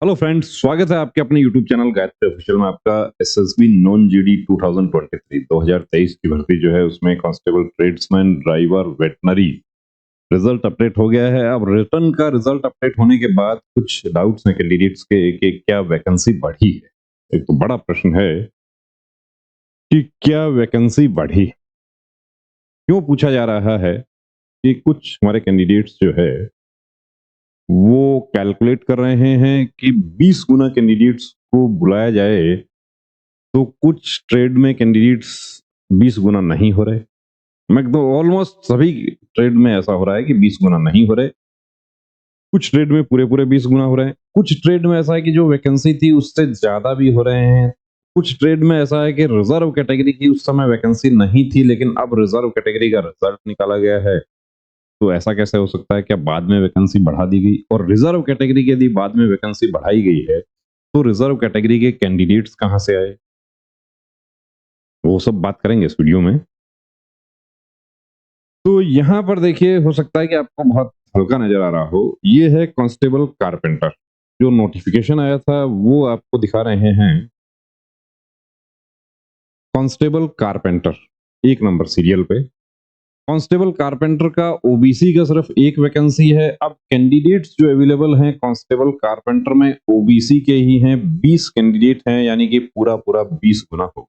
Hello friends, स्वागत है आपके अपने यूट्यूब चैनल गायत्री ऑफिशियल में। आपका एसएसबी नॉन जीडी 2023 की भर्ती जो है उसमें constable, tradesman, driver, veterinary result update हो गया है। अब रिटर्न का रिजल्ट अपडेट होने के बाद कुछ डाउट्स हैं कैंडिडेट्स के कि क्या वैकेंसी बढ़ी है। एक तो बड़ा प्रश्न है कि क्या वैकेंसी बढ़ी। क्यों पूछा जा रहा है कि कुछ हमारे कैंडिडेट्स जो है वो कैलकुलेट कर रहे हैं कि 20 गुना कैंडिडेट्स को बुलाया जाए, तो कुछ ट्रेड में कैंडिडेट्स 20 गुना नहीं हो रहे। मैं तो ऑलमोस्ट सभी ट्रेड में ऐसा हो रहा है कि 20 गुना नहीं हो रहे। कुछ ट्रेड में पूरे पूरे 20 गुना हो रहे हैं। कुछ ट्रेड में ऐसा है कि जो वैकेंसी थी उससे ज्यादा भी हो रहे हैं। कुछ ट्रेड में ऐसा है कि रिजर्व कैटेगरी की उस समय वैकेंसी नहीं थी, लेकिन अब रिजर्व कैटेगरी का रिजल्ट निकाला गया है। तो ऐसा कैसे हो सकता है? क्या बाद में वैकेंसी बढ़ा दी गई? और रिजर्व कैटेगरी की यदि बाद में वैकेंसी बढ़ाई गई है तो रिजर्व कैटेगरी के कैंडिडेट्स कहां से आए? वो सब बात करेंगे इस वीडियो में। तो यहां पर देखिए, हो सकता है कि आपको बहुत हल्का नजर आ रहा हो। ये है कांस्टेबल कारपेंटर। जो नोटिफिकेशन आया था वो आपको दिखा रहे हैं। कांस्टेबल कारपेंटर 1 नंबर सीरियल पे। कांस्टेबल कारपेंटर का ओबीसी का सिर्फ एक वैकेंसी है। अब कैंडिडेट्स जो अवेलेबल हैं कांस्टेबल कारपेंटर में ओबीसी के ही हैं। 20 कैंडिडेट हैं, यानी कि पूरा पूरा 20 गुना हो।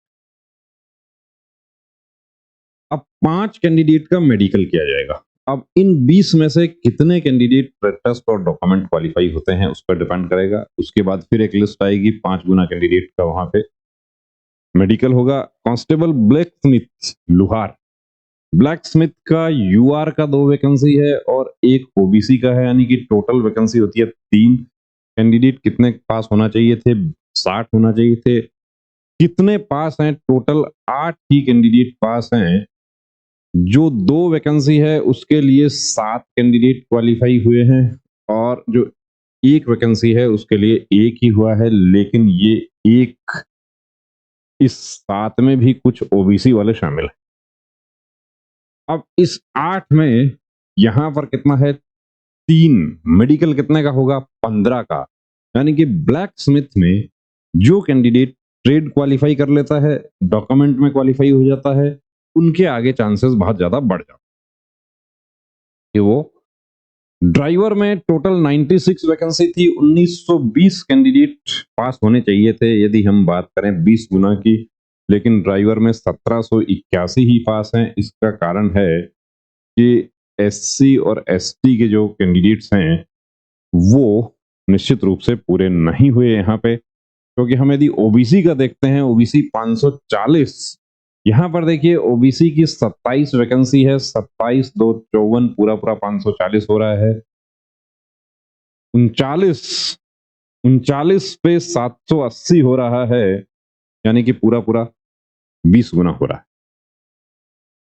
अब 5 कैंडिडेट का मेडिकल किया जाएगा। अब इन 20 में से कितने कैंडिडेट टेस्ट और डॉक्यूमेंट क्वालिफाई होते हैं उस पर डिपेंड करेगा। उसके बाद फिर एक लिस्ट आएगी 5 गुना कैंडिडेट का, वहां पे मेडिकल होगा। कांस्टेबल ब्लैक स्मिथ लोहार, ब्लैक स्मिथ का यूआर का 2 वैकेंसी है और एक ओबीसी का है, यानी कि टोटल वैकेंसी होती है 3। कैंडिडेट कितने पास होना चाहिए थे? 60 होना चाहिए थे। कितने पास हैं? टोटल 8 ही कैंडिडेट पास हैं। जो 2 वैकेंसी है उसके लिए 7 कैंडिडेट क्वालिफाई हुए हैं, और जो एक वैकेंसी है उसके लिए एक ही हुआ है। लेकिन ये एक, इस 7 में भी कुछ ओबीसी वाले शामिल हैं। अब इस 8 में यहां पर कितना है? 3। मेडिकल कितने का होगा? 15 का। यानी कि ब्लैक स्मिथ में जो कैंडिडेट ट्रेड क्वालिफाई कर लेता है, डॉक्यूमेंट में क्वालिफाई हो जाता है, उनके आगे चांसेस बहुत ज्यादा बढ़ जाते हैं कि वो। ड्राइवर में टोटल 96 वैकेंसी थी। 1920 कैंडिडेट पास होने चाहिए थे यदि हम बात करें 20 गुना की, लेकिन ड्राइवर में 1781 ही पास हैं। इसका कारण है कि एससी और एसटी के जो कैंडिडेट्स हैं वो निश्चित रूप से पूरे नहीं हुए यहाँ पे। क्योंकि हम यदि ओबीसी का देखते हैं, ओबीसी 540। यहां पर देखिए ओबीसी की 27 वैकेंसी है। 27 2 54, पूरा पूरा 540 हो रहा है। 39 39 पे 780 हो रहा है, यानी कि पूरा पूरा 20 गुना हो रहा है।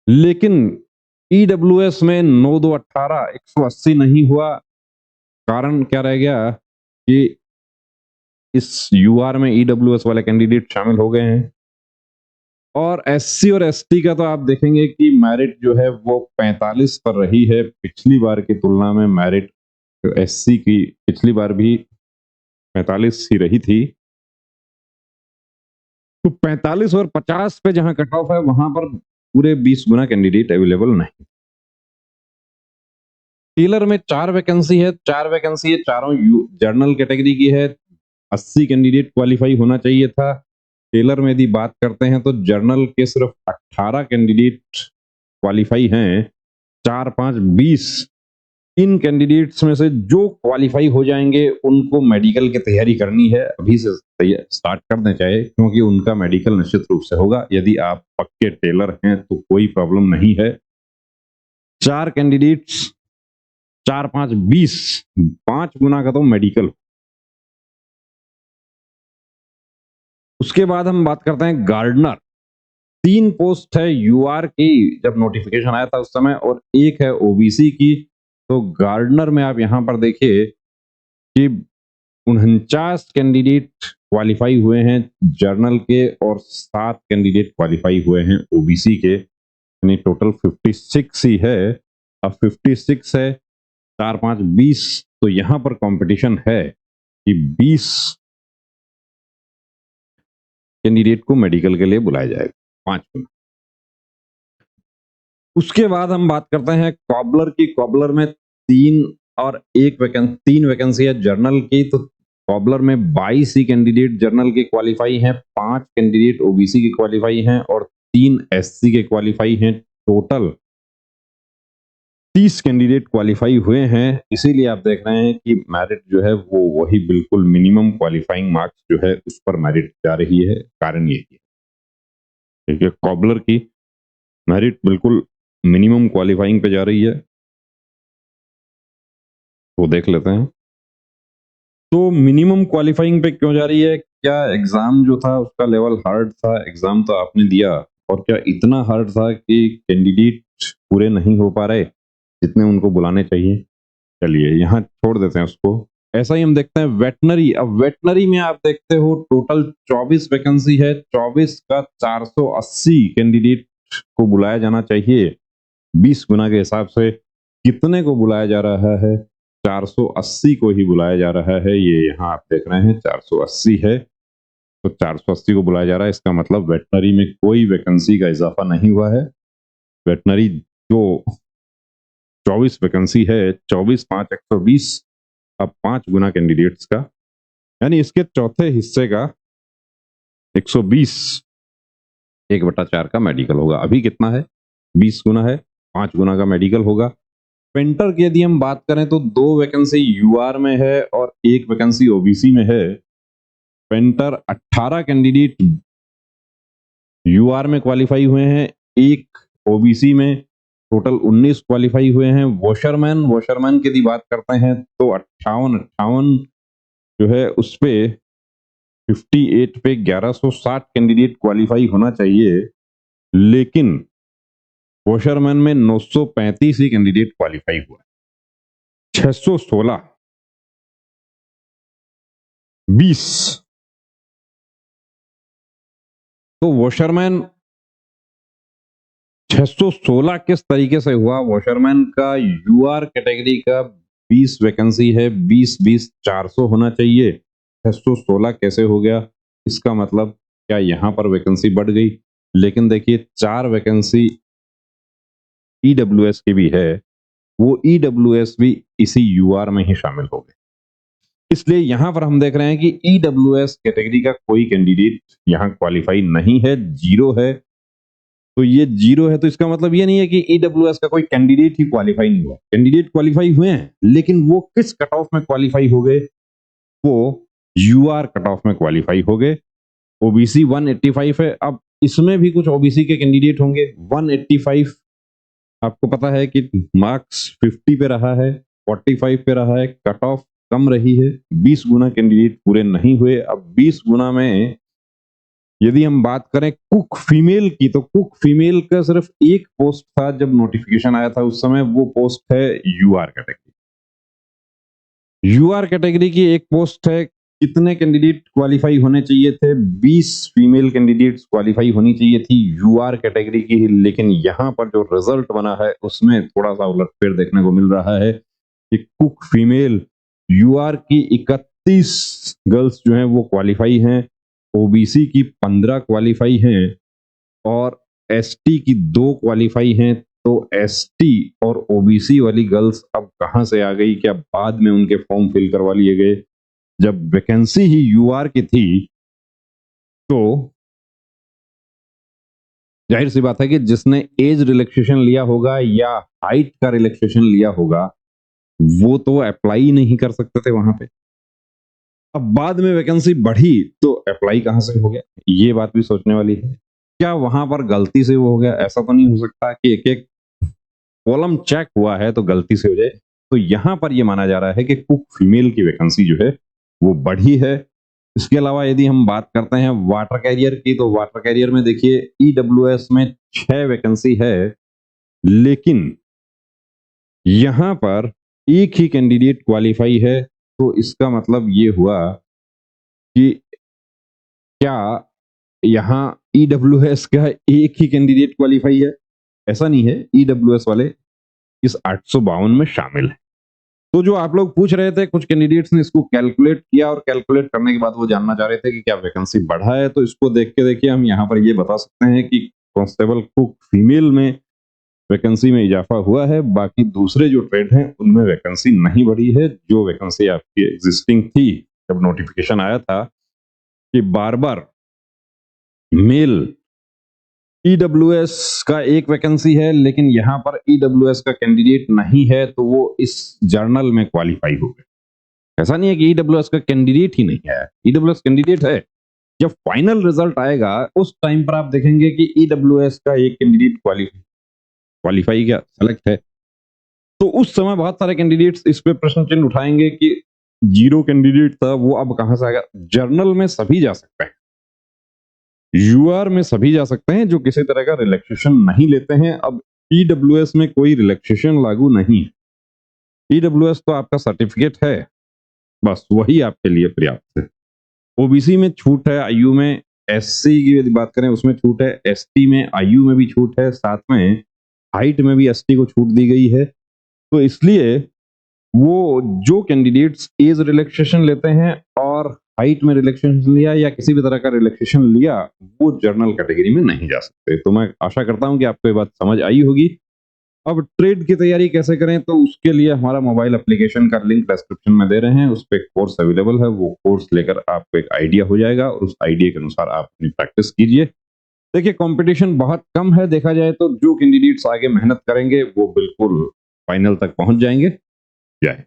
लेकिन ईडब्ल्यूएस में 9 2 18 180 नहीं हुआ। कारण क्या रह गया कि इस यूआर में ईडब्ल्यूएस वाले कैंडिडेट शामिल हो गए हैं। और एससी और एसटी का तो आप देखेंगे कि मेरिट जो है वो 45 पर रही है। पिछली बार की तुलना में मेरिट एससी की पिछली बार भी 45 ही रही थी। तो 45 और 50 पे जहां कट ऑफ है वहां पर पूरे 20 गुना कैंडिडेट अवेलेबल नहीं। टेलर में 4 वैकेंसी है। 4 वैकेंसी है, चारों जर्नल कैटेगरी की है। 80 कैंडिडेट क्वालिफाई होना चाहिए था। टेलर में यदि बात करते हैं तो जर्नल के सिर्फ 18 कैंडिडेट क्वालिफाई हैं। 4 5 20। इन कैंडिडेट्स में से जो क्वालिफाई हो जाएंगे उनको मेडिकल की तैयारी करनी है, अभी से स्टार्ट कर दें चाहे, क्योंकि उनका मेडिकल निश्चित रूप से होगा। यदि आप पक्के टेलर हैं तो कोई प्रॉब्लम नहीं है। 4 कैंडिडेट्स, 4 5 20, 5 गुना का तो मेडिकल। उसके बाद हम बात करते हैं गार्डनर। 3 पोस्ट है यूआर की जब नोटिफिकेशन आया था उस समय, और एक है ओबीसी की। तो गार्डनर में आप यहां पर देखिए कि 49 कैंडिडेट क्वालिफाई हुए हैं जर्नल के, और 7 कैंडिडेट क्वालिफाई हुए हैं ओबीसी के, यानी टोटल 56 ही है। अब 56 है, 4 5 20, तो यहां पर कंपटीशन है। कि 20 कैंडिडेट को मेडिकल के लिए बुलाया जाएगा, 5 गुना। उसके बाद हम बात करते हैं कॉबलर की। कॉबलर में 3 वैकेंसी है जर्नल की, तो कॉबलर में 22 ही कैंडिडेट जर्नल के क्वालिफाई हैं, 5 कैंडिडेट ओबीसी के क्वालिफाई हैं और 3 एससी के क्वालिफाई हैं। टोटल 30 कैंडिडेट क्वालिफाई हुए हैं। इसीलिए आप देख रहे हैं कि मेरिट जो है वो वही बिल्कुल मिनिमम क्वालिफाइंग मार्क्स जो है उस पर मेरिट जा रही है। कारण ये है क्योंकि कॉबलर की मेरिट बिल्कुल मिनिमम क्वालिफाइंग पे जा रही है। वो देख लेते हैं। तो मिनिमम क्वालिफाइंग पे क्यों जा रही है? क्या एग्जाम जो था उसका लेवल हार्ड था? एग्जाम तो आपने दिया, और क्या इतना हार्ड था कि कैंडिडेट पूरे नहीं हो पा रहे जितने उनको बुलाने चाहिए? चलिए यहाँ छोड़ देते हैं उसको। ऐसा ही हम देखते हैं वेटनरी। अब वेटनरी में आप देखते हो टोटल 24 वैकेंसी है, 24 का 480 कैंडिडेट को बुलाया जाना चाहिए। 20 गुना के हिसाब से कितने को बुलाया जा रहा है? 480 को ही बुलाया जा रहा है। ये यहाँ आप देख रहे हैं 480 है, तो 480 को बुलाया जा रहा है। इसका मतलब वेटनरी में कोई वैकेंसी का इजाफा नहीं हुआ है। वेटनरी जो 24 वैकेंसी है, 24 5 120, अब 5 गुना कैंडिडेट्स का, यानी इसके चौथे हिस्से का 120 1/4 का मेडिकल होगा। अभी कितना है? 20 गुना है, 5 गुना का मेडिकल होगा। पेंटर की यदि हम बात करें तो 2 वैकेंसी यूआर में है और 1 वैकेंसी ओबीसी में है। पेंटर 18 कैंडिडेट यूआर में क्वालिफाई हुए हैं, 1 ओबीसी में, टोटल 19 क्वालिफाई हुए हैं। वॉशरमैन की यदि बात करते हैं तो 58 जो है उस पे 58 पे 1160 कैंडिडेट क्वालिफाई होना चाहिए, लेकिन वॉशरमैन में 935 ही कैंडिडेट क्वालिफाई हुआ। 616 20 तो वॉशरमैन 616 किस तरीके से हुआ? वॉशरमैन का यूआर कैटेगरी का 20 वैकेंसी है, 20 400 होना चाहिए, 616 कैसे हो गया? इसका मतलब क्या यहाँ पर वैकेंसी बढ़ गई? लेकिन देखिए 4 वैकेंसी ईडब्ल्यूएस की भी है, वो ईडब्ल्यूएस भी इसी यूआर में ही शामिल हो गए। इसलिए यहां पर हम देख रहे हैं कि ईडब्ल्यूएस कैटेगरी का कोई कैंडिडेट यहां क्वालिफाई नहीं है, जीरो है। तो ये जीरो है तो इसका मतलब ये नहीं है कि ईडब्ल्यूएस का कोई कैंडिडेट ही क्वालिफाई नहीं हुआ। कैंडिडेट क्वालिफाई हुए हैं, लेकिन वो किस कट ऑफ में क्वालिफाई हो गए? वो यूआर कट ऑफ में क्वालिफाई हो गए। ओबीसी 185 है। अब इसमें भी कुछ ओबीसी के कैंडिडेट होंगे। 185 आपको पता है कि मार्क्स 50 पे रहा है, 45 पे रहा है, कट ऑफ कम रही है, 20 गुना कैंडिडेट पूरे नहीं हुए। अब 20 गुना में यदि हम बात करें कुक फीमेल की, तो कुक फीमेल का सिर्फ एक पोस्ट था जब नोटिफिकेशन आया था उस समय, वो पोस्ट है यूआर कैटेगरी। यूआर कैटेगरी की एक पोस्ट है। कितने कैंडिडेट क्वालिफाई होने चाहिए थे? 20 फीमेल कैंडिडेट्स क्वालिफाई होनी चाहिए थी यूआर कैटेगरी की, लेकिन यहां पर जो रिजल्ट बना है उसमें थोड़ा सा उलटफेर देखने को मिल रहा है कि कुक फीमेल यूआर की 31 गर्ल्स जो हैं वो क्वालिफाई हैं, ओबीसी की 15 क्वालिफाई हैं और एसटी की 2 क्वालिफाई हैं। तो एसटी और ओबीसी वाली गर्ल्स अब कहां से आ गई? क्या बाद में उनके फॉर्म फिल करवा लिए गए? जब वैकेंसी ही यूआर की थी तो जाहिर सी बात है कि जिसने एज रिलैक्सेशन लिया होगा या हाइट का रिलैक्सेशन लिया होगा वो तो अप्लाई नहीं कर सकते थे वहां पे। अब बाद में वैकेंसी बढ़ी तो अप्लाई कहां से हो गया? ये बात भी सोचने वाली है। क्या वहां पर गलती से वो हो गया? ऐसा तो नहीं हो सकता कि एक एक कॉलम चेक हुआ है तो गलती से हो जाए। तो यहां पर यह माना जा रहा है कि कुक फीमेल की वैकेंसी जो है वो बढ़ी है। इसके अलावा यदि हम बात करते हैं वाटर कैरियर की, तो वाटर कैरियर में देखिए ईडब्ल्यूएस में 6 वैकेंसी है, लेकिन यहां पर एक ही कैंडिडेट क्वालिफाई है। तो इसका मतलब ये हुआ कि क्या यहां ईडब्ल्यूएस का एक ही कैंडिडेट क्वालिफाई है? ऐसा नहीं है, ईडब्ल्यूएस वाले इस 852 में शामिल है। तो जो आप लोग पूछ रहे थे, कुछ कैंडिडेट्स ने इसको कैलकुलेट किया और कैलकुलेट करने के बाद वो जानना चाह रहे थे कि क्या वैकेंसी बढ़ा है, तो इसको देख के देखिए हम यहाँ पर ये बता सकते हैं कि कांस्टेबल कुक फीमेल में वैकेंसी में इजाफा हुआ है। बाकी दूसरे जो ट्रेड हैं उनमें वैकेंसी नहीं बढ़ी है। जो वैकेंसी आपकी एग्जिस्टिंग थी जब नोटिफिकेशन आया था कि बार बार मेल ईडब्ल्यूएस का एक वैकेंसी है, लेकिन यहाँ पर ईडब्ल्यूएस का कैंडिडेट नहीं है, तो वो इस जर्नल में क्वालिफाई हो गए। ऐसा नहीं है कि ईडब्ल्यूएस का कैंडिडेट ही नहीं है, ईडब्ल्यूएस कैंडिडेट है। जब फाइनल रिजल्ट आएगा उस टाइम पर आप देखेंगे कि ईडब्ल्यूएस का एक कैंडिडेट क्वालिफाई क्या सेलेक्ट है, तो उस समय बहुत सारे कैंडिडेट्स इस पे प्रश्न चिन्ह उठाएंगे कि जीरो कैंडिडेट था वो अब कहां से आ गया। जर्नल में सभी जा सकते हैं, यूआर में सभी जा सकते हैं जो किसी तरह का रिलैक्सेशन नहीं लेते हैं। अब ईडब्ल्यूएस में कोई रिलैक्सेशन लागू नहीं है। ईडब्ल्यूएस तो आपका सर्टिफिकेट है, बस वही आपके लिए पर्याप्त है। ओबीसी में छूट है, आयु में, एससी की यदि बात करें उसमें छूट है, एसटी में आयु में भी छूट है, साथ में हाइट में भी एसटी को छूट दी गई है। तो इसलिए वो जो कैंडिडेट्स एज रिलैक्सेशन लेते हैं और हाइट में रिलैक्सेशन लिया या किसी भी तरह का रिलैक्सेशन लिया, वो जर्नल कैटेगरी में नहीं जा सकते। तो मैं आशा करता हूं कि आपको ये बात समझ आई होगी। अब ट्रेड की तैयारी कैसे करें, तो उसके लिए हमारा मोबाइल एप्लीकेशन का लिंक डिस्क्रिप्शन में दे रहे हैं, उस पर एक कोर्स अवेलेबल है। वो कोर्स लेकर आपको एक आइडिया हो जाएगा और उस आइडिया के अनुसार आप अपनी प्रैक्टिस कीजिए। देखिए कंपटीशन बहुत कम है, देखा जाए तो जो कैंडिडेट्स आगे मेहनत करेंगे वो बिल्कुल फाइनल तक पहुंच जाएंगे। जय हिंद।